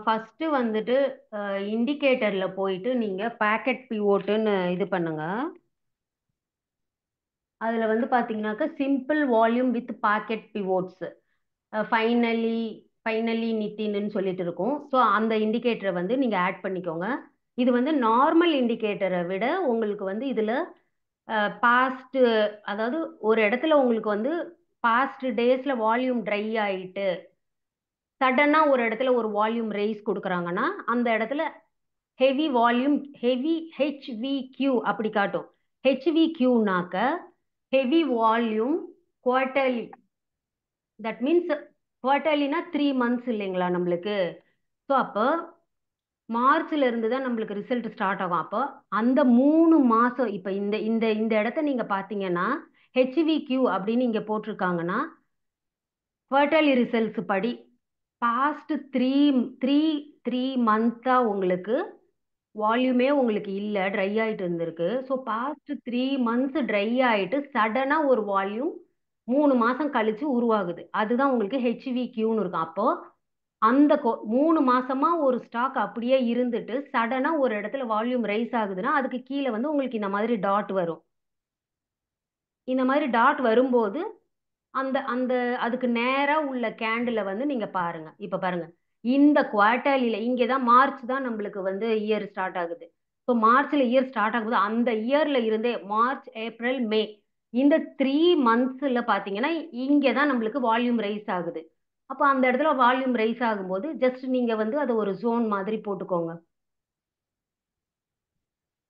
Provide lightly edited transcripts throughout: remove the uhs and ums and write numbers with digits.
First வந்துட்டு இண்டிகேட்டர்ல போயிட்டு நீங்க பேக்கெட் பிவோட்டுன்னு இது பண்ணுங்க. அதுல வந்து பாத்தீங்கன்னாக்கா simple volume with pocket pivots finally finally நிட்டின்னு சொல்லிட்டு இருக்கும். ஸோ அந்த இண்டிகேட்டரை வந்து நீங்க ஆட் பண்ணிக்கோங்க. இது வந்து நார்மல் இண்டிகேட்டரை விட உங்களுக்கு வந்து இதுல பாஸ்ட், அதாவது ஒரு இடத்துல உங்களுக்கு வந்து பாஸ்ட் டேஸ்ல வால்யூம் ட்ரை ஆயிட்டு சடனா ஒரு இடத்துல ஒரு வால்யூம் ரைஸ் கொடுக்குறாங்கன்னா அந்த இடத்துல ஹெவி வால்யூம், ஹெவி HVQ அப்படி காட்டும். HVQனாக்க heavy volume quarterly. That means குவார்டர்லினா 3 months இல்லைங்களா நம்மளுக்கு. ஸோ அப்போ மார்ச்ல இருந்து தான் நம்மளுக்கு ரிசல்ட் ஸ்டார்ட் ஆகும். அப்போ அந்த 3 மாசம் இப்போ இந்த இந்த இந்த இடத்த நீங்க பாத்தீங்கன்னா HVQ அப்படின்னு இங்க போட்டிருக்காங்கன்னா குவார்டர்லி ரிசல்ட்ஸ் படி பாஸ்ட் த்ரீ த்ரீ த்ரீ மந்த்தா உங்களுக்கு வால்யூமே உங்களுக்கு இல்ல, ட்ரை ஆயிட்டு இருந்திருக்கு. ஸோ பாஸ்ட் 3 months ட்ரை ஆயிட்டு சடனா ஒரு வால்யூம் 3 மாசம் கழிச்சு உருவாகுது. அதுதான் உங்களுக்கு HVQன்னு இருக்கும். அப்போ அந்த 3 மாசமா ஒரு ஸ்டாக் அப்படியே இருந்துட்டு சடனா ஒரு இடத்துல வால்யூம் ரைஸ் ஆகுதுன்னா அதுக்கு கீழே வந்து உங்களுக்கு இந்த மாதிரி டாட் வரும். இந்த மாதிரி டாட் வரும்போது அந்த அந்த அதுக்கு நேரா உள்ள கேண்டில வந்து நீங்க பாருங்க. இப்ப பாருங்க, இந்த குவார்டர்லில இங்கதான் மார்ச் தான் நம்மளுக்கு வந்து இயர் ஸ்டார்ட் ஆகுது. ஸோ மார்ச்ல இயர் ஸ்டார்ட் ஆகுது. அந்த இயர்ல இருந்தே மார்ச், ஏப்ரல், மே இந்த 3 monthsல பாத்தீங்கன்னா இங்கதான் நம்மளுக்கு வால்யூம் ரைஸ் ஆகுது. அப்போ அந்த இடத்துல வால்யூம் ரைஸ் ஆகும்போது ஜஸ்ட் நீங்க வந்து அதை ஒரு ஜோன் மாதிரி போட்டுக்கோங்க.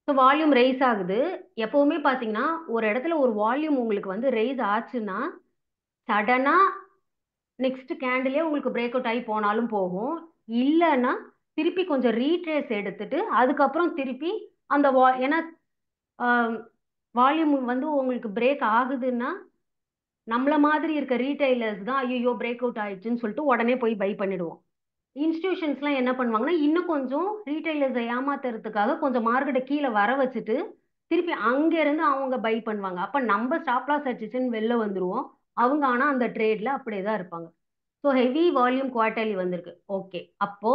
ஸோ வால்யூம் ரைஸ் ஆகுது. எப்பவுமே பாத்தீங்கன்னா ஒரு இடத்துல ஒரு வால்யூம் உங்களுக்கு வந்து ரைஸ் ஆச்சுன்னா சடனா நெக்ஸ்ட் கேண்டிலே உங்களுக்கு பிரேக் அவுட் ஆகி போனாலும் போகும். இல்லைன்னா திருப்பி கொஞ்சம் ரீட்ரேஸ் எடுத்துட்டு அதுக்கப்புறம் திருப்பி அந்த ஏன்னா வால்யூம் வந்து உங்களுக்கு பிரேக் ஆகுதுன்னா நம்மள மாதிரி இருக்க ரீட்டைலர்ஸ் தான் ஐயோ பிரேக் அவுட் ஆயிடுச்சுன்னு சொல்லிட்டு உடனே போய் பை பண்ணிடுவோம். இன்ஸ்டிடியூஷன்ஸ்லாம் என்ன பண்ணுவாங்கன்னா இன்னும் கொஞ்சம் ரீட்டைலர்ஸை ஏமாத்துறதுக்காக கொஞ்சம் மார்க்கெட்டை கீழே வர வச்சுட்டு திருப்பி அங்க இருந்து அவங்க பை பண்ணுவாங்க. அப்ப நம்ம ஸ்டாப் லாஸ் அடிச்சுன்னு வெளில வந்துருவோம். அவங்க ஆனா அந்த ட்ரேட்ல அப்படியே தான் இருப்பாங்க. ஸோ ஹெவி வால்யூம் குவார்டர்லி வந்திருக்கு. ஓகே, அப்போ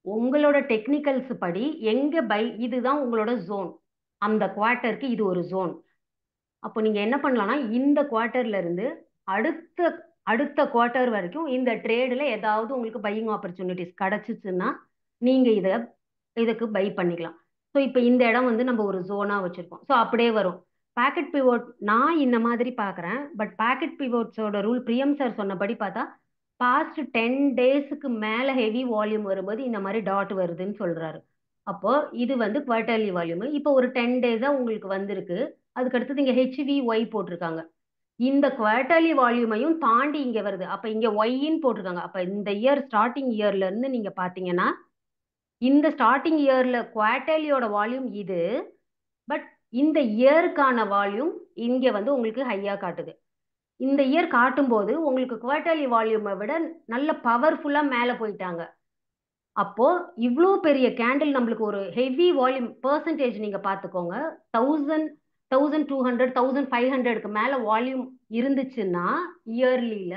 உங்களோட டெக்னிக்கல்ஸ் படி எங்க பை, இதுதான் உங்களோட ஜோன். அந்த குவார்ட்டருக்கு இது ஒரு ஜோன். அப்போ நீங்க என்ன பண்ணலாம்னா இந்த குவார்ட்டர்ல இருந்து அடுத்த அடுத்த குவார்ட்டர் வரைக்கும் இந்த ட்ரேடில் ஏதாவது உங்களுக்கு பையிங் ஆப்பர்ச்சுனிட்டிஸ் கிடைச்சிச்சுன்னா நீங்க இதுக்கு பை பண்ணிக்கலாம். ஸோ இப்போ இந்த இடம் வந்து நம்ம ஒரு ஜோனா வச்சிருக்கோம். ஸோ அப்படியே வரும். பாக்கெட் பிவோட் நான் இந்த மாதிரி பார்க்குறேன். பட் பாக்கெட் பிவோட்ஸோட ரூல் பிரியம் சார் சொன்னபடி பார்த்தா பாஸ்ட் 10 daysக்கு மேல ஹெவி வால்யூம் வரும்போது இந்த மாதிரி டாட் வருதுன்னு சொல்றாரு. அப்போ இது வந்து குவார்டர்லி வால்யூம். இப்போ ஒரு 10 days உங்களுக்கு வந்திருக்கு. அதுக்கு அடுத்தது இங்க HVY போட்டிருக்காங்க. இந்த குவார்டர்லி வால்யூமையும் தாண்டி இங்க வருது. அப்ப இங்க ஒய்ன்னு போட்டிருக்காங்க. அப்ப இந்த இயர் ஸ்டார்டிங் இயர்ல இருந்து நீங்க பாத்தீங்கன்னா இந்த ஸ்டார்டிங் இயர்ல குவார்டர்லியோட வால்யூம் இது. பட் இந்த இயருக்கான வால்யூம் இங்க வந்து உங்களுக்கு ஹையா காட்டுது. இந்த இயர் காட்டும்போது உங்களுக்கு குவார்டர்லி வால்யூமை விட நல்ல பவர்ஃபுல்லா மேல போயிட்டாங்க. அப்போ இவ்வளோ பெரிய கேண்டில் நம்மளுக்கு ஒரு ஹெவி வால்யூம் பெர்சன்டேஜ் நீங்க பார்த்துக்கோங்க. 1200 1500க்கு மேல வால்யூம் இருந்துச்சுன்னா இயர்லியில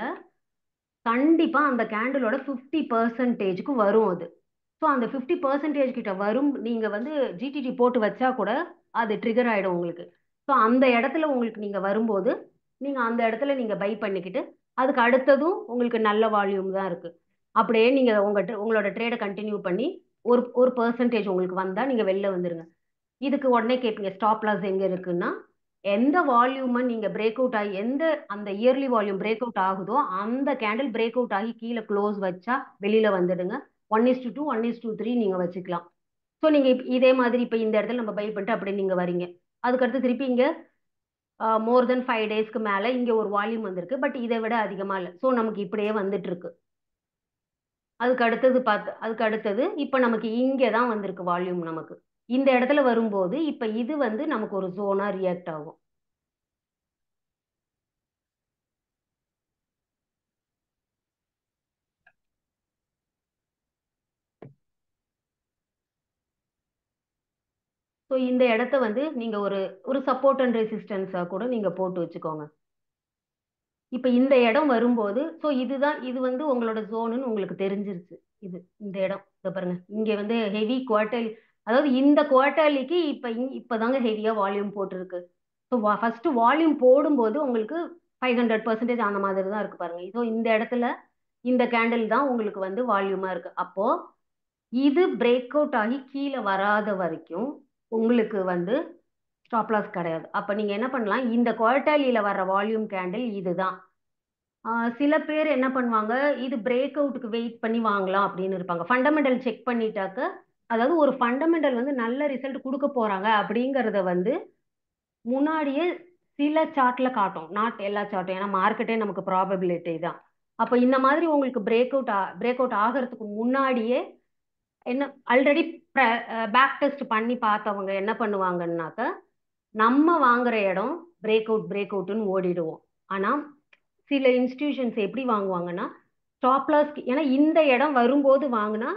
கண்டிப்பா அந்த கேண்டிலோட 50%க்கு வரும் அது. ஸோ அந்த 50% கிட்ட வரும். நீங்க வந்து ஜிடிடி போட்டு வச்சா கூட அது ட்ரிகர் ஆயிடும் உங்களுக்கு. ஸோ அந்த இடத்துல உங்களுக்கு நீங்க வரும்போது நீங்க அந்த இடத்துல நீங்க பை பண்ணிக்கிட்டு அதுக்கு அடுத்ததும் உங்களுக்கு நல்ல வால்யூம் தான் இருக்கு. அப்படியே நீங்க உங்களோட ட்ரேடை கண்டினியூ பண்ணி ஒரு ஒரு பெர்சன்டேஜ் உங்களுக்கு வந்தா நீங்க வெளில வந்துருங்க. இதுக்கு உடனே கேட்பீங்க ஸ்டாப் லாஸ் எங்க இருக்குன்னா எந்த வால்யூமை நீங்க பிரேக் அவுட் ஆகி எந்த அந்த இயர்லி வால்யூம் பிரேக் அவுட் ஆகுதோ அந்த கேண்டில் பிரேக் அவுட் ஆகி கீழே க்ளோஸ் வச்சா வெளியில வந்துடுங்க. 1:2 1:3 நீங்க வச்சுக்கலாம். ஸோ நீங்க இதே மாதிரி இப்ப இந்த இடத்துல நம்ம பை பண்ணிட்டு அப்படியே நீங்க வரீங்க. அதுக்கடுத்து திருப்பி இங்க மோர் தென் 5 daysக்கு மேல இங்க ஒரு வால்யூம் வந்திருக்கு. பட் இதை விட அதிகமா இல்லை. ஸோ நமக்கு இப்படியே வந்துட்டு இருக்கு. அதுக்கு அடுத்தது இப்ப நமக்கு இங்கே தான் வந்திருக்கு வால்யூம் நமக்கு. இந்த இடத்துல வரும்போது இப்ப இது வந்து நமக்கு ஒரு ஜோனா ரியாக்ட் ஆகும். ஸோ இந்த இடத்த வந்து நீங்க ஒரு ஒரு சப்போர்ட் அண்ட் ரெசிஸ்டன்ஸா கூட நீங்க போட்டு வச்சுக்கோங்க. இப்ப இந்த இடம் வரும்போது ஸோ இதுதான் இது வந்து உங்களோட ஜோனுன்னு உங்களுக்கு தெரிஞ்சிருச்சு. இது இந்த இடம் இதை பாருங்க, இங்க வந்து ஹெவி குவார்டர்லி, அதாவது இந்த குவார்டர்லிக்கு இப்பதாங்க ஹெவியா வால்யூம் போட்டிருக்கு. ஸோ ஃபர்ஸ்ட் வால்யூம் போடும்போது உங்களுக்கு 500% அந்த மாதிரி தான் இருக்கு பாருங்க. ஸோ இந்த இடத்துல இந்த கேண்டில் தான் உங்களுக்கு வந்து வால்யூமா இருக்கு. அப்போ இது பிரேக் அவுட் ஆகி கீழே வராத வரைக்கும் உங்களுக்கு வந்து ஸ்டாப் லாஸ் கிடையாது. அப்ப நீங்க என்ன பண்ணலாம், இந்த குவார்டர்லியில வர்ற வால்யூம் கேண்டில் இதுதான். சில பேர் என்ன பண்ணுவாங்க, இது பிரேக் அவுட்டுக்கு வெயிட் பண்ணி வாங்கலாம் அப்படின்னு இருப்பாங்க. ஃபண்டமெண்டல் செக் பண்ணிட்டாக்க, அதாவது ஒரு ஃபண்டமெண்டல் வந்து நல்ல ரிசல்ட் கொடுக்க போறாங்க அப்படிங்கறத வந்து முன்னாடியே சில சார்ட்ல காட்டும், நாட் எல்லா சார்ட்டும், ஏன்னா மார்க்கெட்டே நமக்கு ப்ராபபிலிட்டி தான். அப்ப இந்த மாதிரி உங்களுக்கு பிரேக் அவுட் ஆகிறதுக்கு முன்னாடியே என்ன ஆல்ரெடி பேக் டெஸ்ட் பண்ணி பார்த்தவங்க என்ன பண்ணுவாங்கன்னாக்க, நம்ம வாங்குற இடம் பிரேக் அவுட்னு ஓடிடுவோம். ஆனா சில இன்ஸ்டிடியூஷன்ஸ் எப்படி வாங்குவாங்கன்னா, ஸ்டாப் லாஸ், ஏன்னா இந்த இடம் வரும்போது வாங்கினா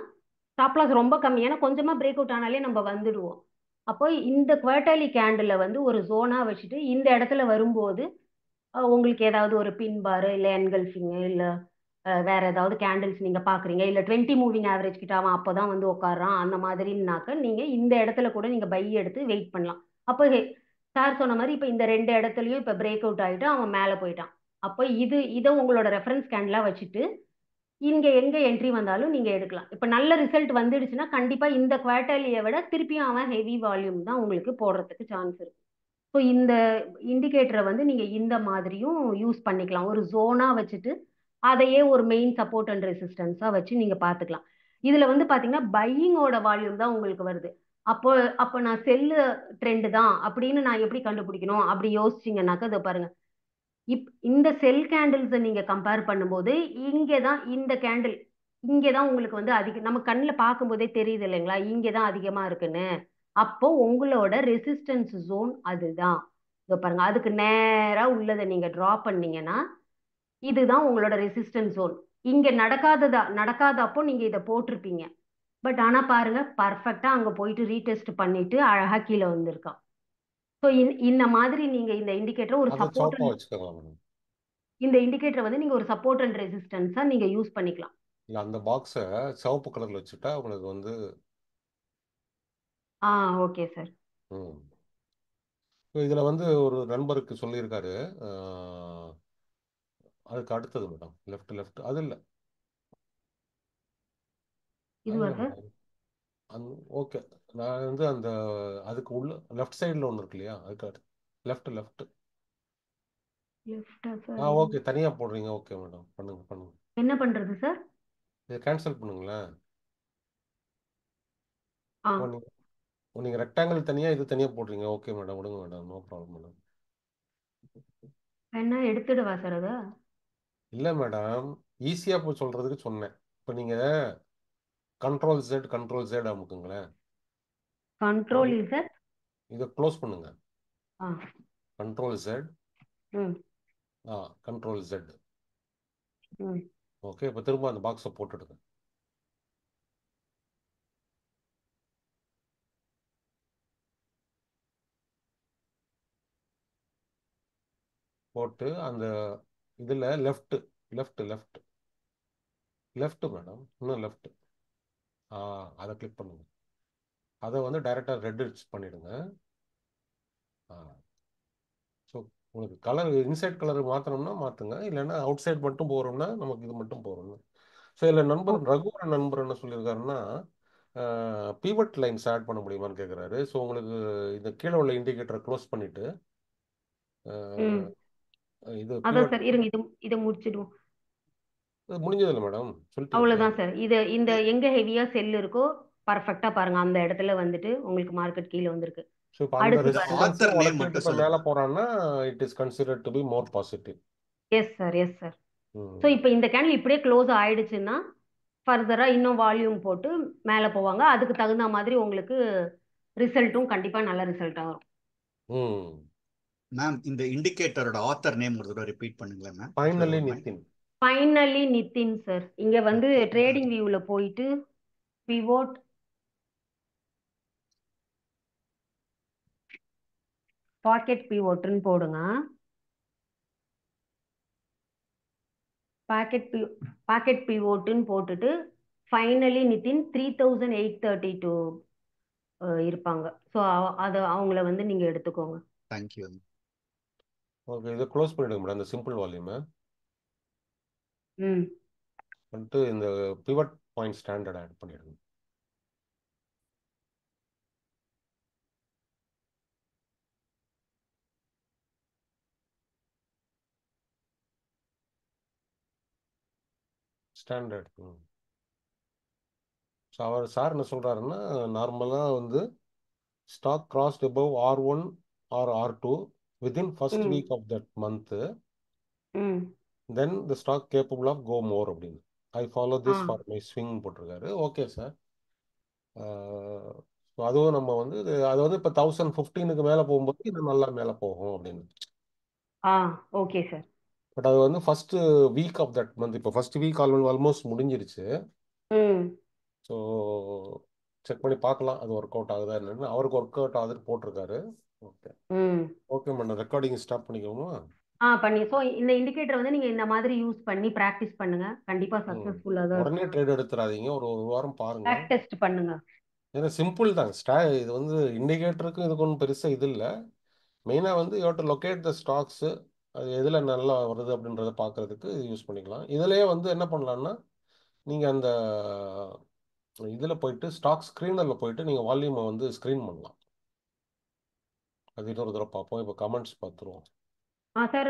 ஸ்டாப் லாஸ் ரொம்ப கம்மி, ஏன்னா கொஞ்சமா பிரேக் அவுட் ஆனாலே நம்ம வந்துடுவோம். அப்போ இந்த குவார்டர்லி கேண்டில் வந்து ஒரு ஜோனா வச்சுட்டு இந்த இடத்துல வரும்போது உங்களுக்கு ஏதாவது ஒரு பின் பார் இல்ல என்கல்ஃபிங் இல்ல வேற ஏதாவது கேண்டில்ஸ் நீங்க பாக்குறீங்க, இல்ல 20 மூவிங் ஆவரேஜ் கிட்ட அவன் அப்பதான் வந்து உட்கார்றான் அந்த மாதிரினாக்க நீங்க இந்த இடத்துல கூட நீங்க பை எடுத்து வெயிட் பண்ணலாம். அப்போ சார் சொன்ன மாதிரி இப்ப இந்த ரெண்டு இடத்துலயும் இப்ப பிரேக் அவுட் ஆயிட்டு அவன் மேல போயிட்டான். அப்போ இதை உங்களோட ரெஃபரன்ஸ் கேண்டிலா வச்சுட்டு இங்க எங்க என்ட்ரி வந்தாலும் நீங்க எடுக்கலாம். இப்ப நல்ல ரிசல்ட் வந்துடுச்சுன்னா கண்டிப்பா இந்த குவார்டர்லியை விட திருப்பியும் அவன் ஹெவி வால்யூம் தான் உங்களுக்கு போடுறதுக்கு சான்ஸ் இருக்கு. ஸோ இந்த இண்டிகேட்டரை வந்து நீங்க இந்த மாதிரியும் யூஸ் பண்ணிக்கலாம், ஒரு ஜோனா வச்சுட்டு அதையே ஒரு மெயின் சப்போர்ட் அண்ட் ரெசிஸ்டன்ஸா வச்சு நீங்க பாத்துக்கலாம். இதுல வந்து பாத்தீங்கன்னா பையிங்கோட வால்யூம் தான் உங்களுக்கு வருது. அப்போ அப்ப நான் செல்லு ட்ரெண்ட் தான் அப்படின்னு நான் எப்படி கண்டுபிடிக்கணும் அப்படி யோசிச்சீங்கன்னாக்க இதை பாருங்க. இந்த செல் கேண்டில்ஸை நீங்க கம்பேர் பண்ணும்போது இங்கதான் இந்த கேண்டில் இங்கதான் உங்களுக்கு வந்து அதிகம், நம்ம கண்ணில் பார்க்கும்போதே தெரியுது இல்லைங்களா, இங்கதான் அதிகமா இருக்குன்னு. அப்போ உங்களோட ரெசிஸ்டன்ஸ் ஜோன் அதுதான். இதோ பாருங்க, அதுக்கு நேரா உள்ளதை நீங்க டிரா பண்ணீங்கன்னா இதுதான் உங்களோட ரெசிஸ்டன்ஸ் ஜோன். இங்க நடக்காதப்போ நீங்க இதை போட்டிருப்பீங்க. பட் ஆனா பாருங்க, பர்ஃபெக்டா அங்க போயிட்டு ரீடெஸ்ட் பண்ணிட்டு அழகா கீழே வந்திருக்கான். ஸோ இந்த மாதிரி நீங்க இந்த இண்டிகேட்டர் ஒரு அதை சப்போர்ட், சோப்பா வச்சுக்கோங்களா மேடம்? இந்த இண்டிகேட்டர் வந்து நீங்க ஒரு சப்போர்ட் அண்ட் ரெசிஸ்டன்ஸா நீங்க யூஸ் பண்ணிக்கலாம். இல்லை, அந்த பாக்ஸை சிவப்பு கலர்ல வச்சுட்டா உங்களுக்கு வந்து. ஆ, ஓகே சார். ம். இதுல வந்து ஒரு நண்பருக்கு சொல்லியிருக்காரு. அதுக்கு அடுத்தது மேடம், லெஃப்ட் லெஃப்ட் அது இல்லை. அது இதுவா இல்லை சார்? மேடம். ஓகே. நான் வந்து அந்த அதுக்கு உள்ள லெஃப்ட் சைடில் ஒன்று இருக்கு இல்லையா, அதுக்கு அடுத்து லெஃப்ட் லெஃப்ட். லெஃப்டா சார்? ஓகே, தனியாக போடுறீங்க. ஓகே மேடம், பண்ணுங்க பண்ணுங்க. என்ன பண்றது சார்? இதை கேன்சல் பண்ணுங்களேன். ஆ, ஓ நீங்கள் நீங்கள் ரெக்டாங்கிள் தனியாக இது தனியாக போடுறீங்க. ஓகே மேடம், விடுங்க மேடம், நோ ப்ராப்ளம் மேடம். என்ன எடுத்துடுவா சார் அதை? இல்லை மேடம், ஈஸியாக போய் சொல்கிறதுக்கு சொன்னேன். இப்போ நீங்கள் கண்ட்ரோல் Z அமுக்குங்களேன். Control Z. இதை க்ளோஸ் பண்ணுங்க. ஆ. Control Z. ம். Control Z. ம். ஓகே, இப்போ திரும்ப அந்த பாக்ஸை போட்டுடுங்க. போட்டு அந்த இதில் left left left left madam, இன்னும் லெஃப்ட். அதை கிளிக் பண்ணுங்க. அதை வந்து டைரெக்டாக ரெட் பண்ணிடுங்க. ஸோ உங்களுக்கு கலர் இன்சைட் கலர் மாற்றணும்னா மாற்றுங்க, இல்லைன்னா அவுட் சைட் மட்டும் போகிறோம்னா நமக்கு இது மட்டும் போகிறோம். ஸோ இதில் ஓ. ரகுவரன் நண்பர் என்ன சொல்லியிருக்காருன்னா, பீவட் லைன்ஸ் ஆட் பண்ண முடியுமான்னு கேட்குறாரு. ஸோ உங்களுக்கு இந்த கீழே உள்ள இண்டிகேட்டரை க்ளோஸ் பண்ணிவிட்டு ம். இது அதான் பீவட். சார், இருங்க, இதை முடிச்சிடுவோம். முடிஞ்சதில்லை மேடம், சொல்லிட்டீங்களே. அவ்வளவுதான் சார். இந்த எங்க ஹெவியா செல் இருக்கோ பர்ஃபெக்டா பாருங்க, அந்த இடத்துல வந்துட்டு உங்களுக்கு மார்க்கெட் கீழே வந்திருக்கு. ஸோ இப்போ அந்த அடுத்து பாருங்க. ரெசிஸ்டன்ஸை ஆத்தர் நேம் உடச்சிட்டு மட்டும் இப்போ சொல்லுங்க. மேலே போகிறான்னா it is considered to be more positive. Yes sir, yes sir. So இப்போ இந்த கேண்டில் இப்படியே க்ளோஸ் ஆயிடுச்சுன்னா ஃபர்தரா இன்னும் வால்யூம் போட்டு மேலே போவாங்க. அதுக்கு தகுந்த மாதிரி உங்களுக்கு ரிசல்ட்டும் கண்டிப்பா நல்ல ரிசல்ட்டா வரும். ம். மேம், இந்த இண்டிகேட்டரோட ஆத்தர் நேம் ஒரு தடவை ரிப்பீட் பண்ணுங்களேன் ma'am. Finally Nitin. Finally Nitin sir. இங்க வந்து ட்ரேடிங் வியூல போயிட்டு பிவோட் பாக்கெட் பிவோட்னு போடுங்க. பாக்கெட் பிவோட்டுன்னு போட்டுட்டு ஃபைனலி நிதின் 3832 இருப்பாங்க. ஸோ அதை அவங்கள வந்து நீங்க எடுத்துக்கோங்க. தேங்க்யூ. ஓகே, இதை க்ளோஸ் பண்ணிடுங்க மேடம். இந்த சிம்பிள் வால்யூமை ம் வந்துட்டு இந்த பிவட் பாயிண்ட் ஸ்டாண்டர்ட் ஆட் பண்ணிடுங்க. ஸ்டாண்டர்ட். ஸோ சார் என்ன சொல்றாருன்னா, நார்மலாக வந்து stock crossed above R1 or R2 within first ம் week of that month, ம் then the stock capable of go more அப்படின்னு. I follow ah this for my swing போட்டிருக்காரு. Okay sir. So அதுவும் நம்ம வந்து அது வந்து இப்போ 1015க்கு மேலே போகும்போது இது நல்லா மேலே போகும் அப்படின்னு. ஆ ஓகே சார். பட் அது வந்து first week of that month, இப்போ ஃபர்ஸ்ட் வீக் ஆல்மோஸ்ட் முடிஞ்சிருச்சு. ம் ஸோ செக் பண்ணி பார்க்கலாம் அது ஒர்க் அவுட் ஆகுதா என்னன்னு. அவருக்கு ஒர்க் அவுட் ஆகுதுன்னு போட்டிருக்காரு. ஓகே ம் ஓகே மேடம், ரெக்கார்டிங் ஸ்டாப் பண்ணிக்கோமா? பண்ணி. ஸோ இந்த இண்டிகேட்டர் வந்து நீங்க இந்த மாதிரி யூஸ் பண்ணி ப்ராக்டிஸ் பண்ணுங்க. கண்டிப்பா ம் சக்ஸஸ்ஃபுல்லாக தான் உடனே இருக்கும். ட்ரேட் எடுத்துறாதீங்க, ஒரு ஒரு வாரம் பாருங்க. பேக் டெஸ்ட் பண்ணுங்க. ஏன்னா சிம்பிள் தாங்க. இது வந்து இண்டிகேட்டருக்கும் இதுக்கு ஒன்றும் பெருசாக இது இல்லை. மெயினாக வந்து you to locate the stocks, அது எதில் நல்லா வருது அப்படின்றத பார்க்கறதுக்கு யூஸ் பண்ணிக்கலாம். இதுலேயே வந்து என்ன பண்ணலான்னா, நீங்கள் அந்த இதில் போயிட்டு ஸ்டாக் ஸ்க்ரீனரில் போயிட்டு நீங்கள் வால்யூமை வந்து ஸ்க்ரீன் பண்ணலாம். அது இன்னொரு தடவை பார்ப்போம். இப்போ கமெண்ட்ஸ் பார்த்துருவோம். சார்